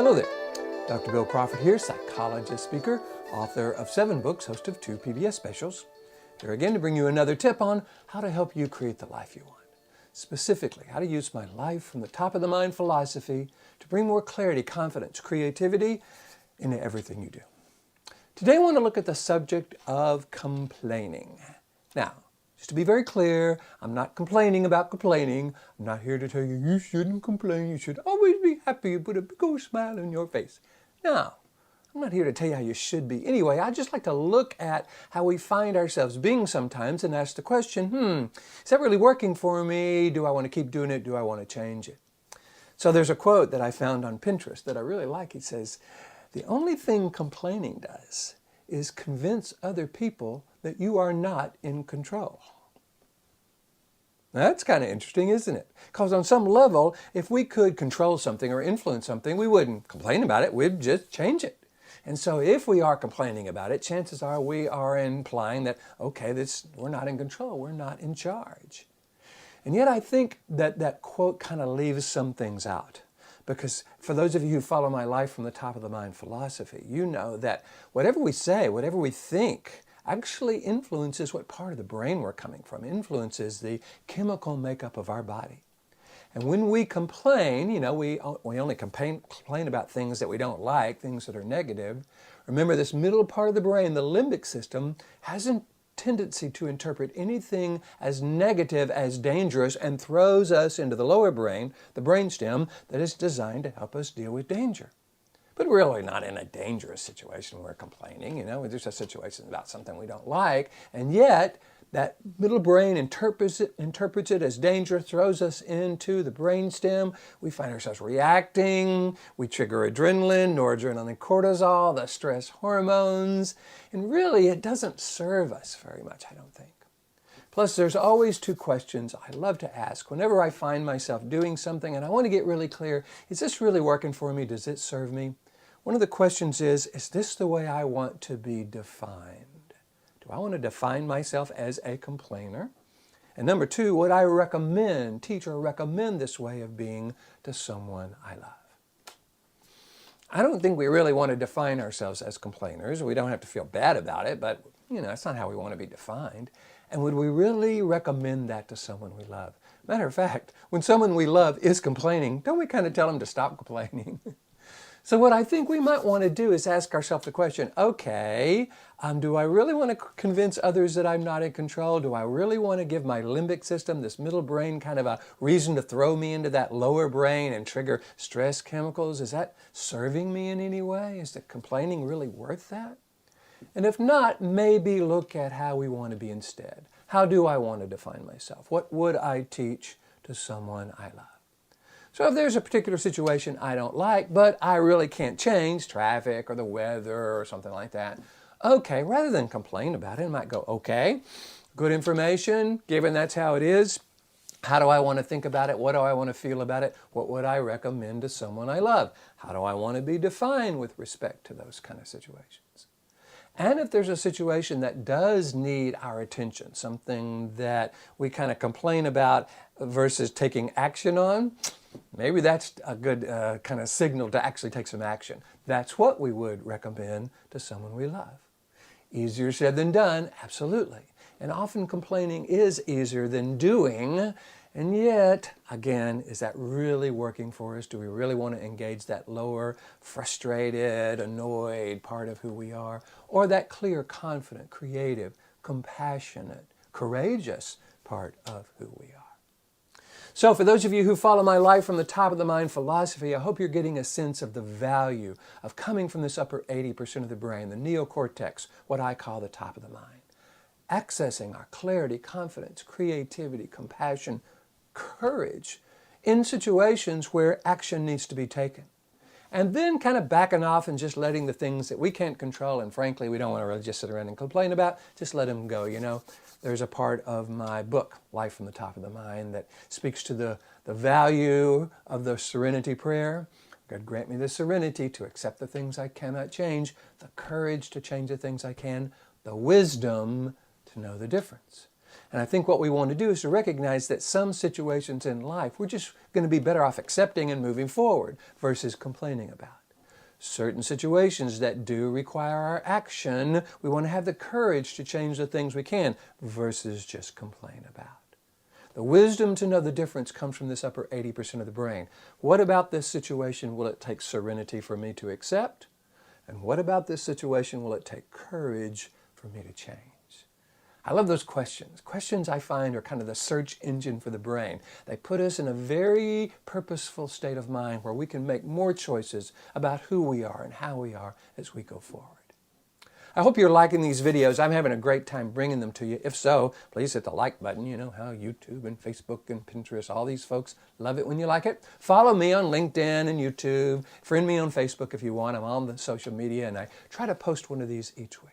Hello there. Dr. Bill Crawford here, psychologist, speaker, author of 7 books, host of 2 PBS specials. Here again to bring you another tip on how to help you create the life you want. Specifically, how to use my life from the top of the mind philosophy to bring more clarity, confidence, creativity into everything you do. Today I want to look at the subject of complaining. Now, just to be very clear, I'm not complaining about complaining. I'm not here to tell you, you shouldn't complain. You should always be happy and put a big old smile on your face. No, I'm not here to tell you how you should be. Anyway, I just like to look at how we find ourselves being sometimes and ask the question, is that really working for me? Do I want to keep doing it? Do I want to change it? So there's a quote that I found on Pinterest that I really like. It says, the only thing complaining does is convince other people that you are not in control. That's kind of interesting, isn't it? Because on some level, if we could control something or influence something, we wouldn't complain about it, we'd just change it. And so if we are complaining about it, chances are we are implying that, okay, we're not in control, we're not in charge. And yet I think that that quote kind of leaves some things out. Because for those of you who follow my life from the top of the mind philosophy, you know that whatever we say, whatever we think, actually influences what part of the brain we're coming from, influences the chemical makeup of our body. And when we complain, we only complain about things that we don't like, things that are negative. Remember, this middle part of the brain, the limbic system, has a tendency to interpret anything as negative as dangerous and throws us into the lower brain, the brainstem, that is designed to help us deal with danger. But we're really not in a dangerous situation when we're complaining, we're just a situation about something we don't like, and yet that middle brain interprets it as danger, throws us into the brainstem. We find ourselves reacting, we trigger adrenaline, noradrenaline, cortisol, the stress hormones, and really it doesn't serve us very much, I don't think. Plus, there's always 2 questions I love to ask whenever I find myself doing something and I want to get really clear, is this really working for me? Does it serve me? One of the questions is this the way I want to be defined? Do I want to define myself as a complainer? And number 2, would I teach or recommend this way of being to someone I love? I don't think we really want to define ourselves as complainers. We don't have to feel bad about it, but it's not how we want to be defined. And would we really recommend that to someone we love? Matter of fact, when someone we love is complaining, don't we kind of tell them to stop complaining? So what I think we might want to do is ask ourselves the question, okay, do I really want to convince others that I'm not in control? Do I really want to give my limbic system, this middle brain, kind of a reason to throw me into that lower brain and trigger stress chemicals? Is that serving me in any way? Is the complaining really worth that? And if not, maybe look at how we want to be instead. How do I want to define myself? What would I teach to someone I love? So if there's a particular situation I don't like, but I really can't change, traffic or the weather or something like that, okay, rather than complain about it, I might go, okay, good information, given that's how it is, how do I want to think about it? What do I want to feel about it? What would I recommend to someone I love? How do I want to be defined with respect to those kind of situations? And if there's a situation that does need our attention, something that we kind of complain about versus taking action on, maybe that's a good kind of signal to actually take some action. That's what we would recommend to someone we love. Easier said than done, absolutely. And often complaining is easier than doing. And yet, again, is that really working for us? Do we really want to engage that lower, frustrated, annoyed part of who we are? Or that clear, confident, creative, compassionate, courageous part of who we are? So for those of you who follow my life from the top of the mind philosophy, I hope you're getting a sense of the value of coming from this upper 80% of the brain, the neocortex, what I call the top of the mind. Accessing our clarity, confidence, creativity, compassion, courage in situations where action needs to be taken. And then kind of backing off and just letting the things that we can't control, and frankly we don't want to really just sit around and complain about, just let them go. There's a part of my book, Life from the Top of the Mind, that speaks to the value of the serenity prayer. God grant me the serenity to accept the things I cannot change, the courage to change the things I can, the wisdom to know the difference. And I think what we want to do is to recognize that some situations in life we're just going to be better off accepting and moving forward versus complaining about. certain situations that do require our action, we want to have the courage to change the things we can versus just complain about. The wisdom to know the difference comes from this upper 80% of the brain. What about this situation will it take serenity for me to accept? And what about this situation will it take courage for me to change? I love those questions. Questions I find are kind of the search engine for the brain. They put us in a very purposeful state of mind where we can make more choices about who we are and how we are as we go forward. I hope you're liking these videos. I'm having a great time bringing them to you. If so, please hit the like button. You know how YouTube and Facebook and Pinterest, all these folks love it when you like it. Follow me on LinkedIn and YouTube. Friend me on Facebook if you want. I'm on the social media and I try to post one of these each week.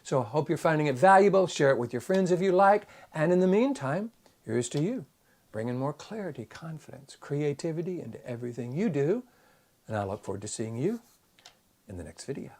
So I hope you're finding it valuable. Share it with your friends if you like. And in the meantime, here's to you, bringing more clarity, confidence, creativity into everything you do. And I look forward to seeing you in the next video.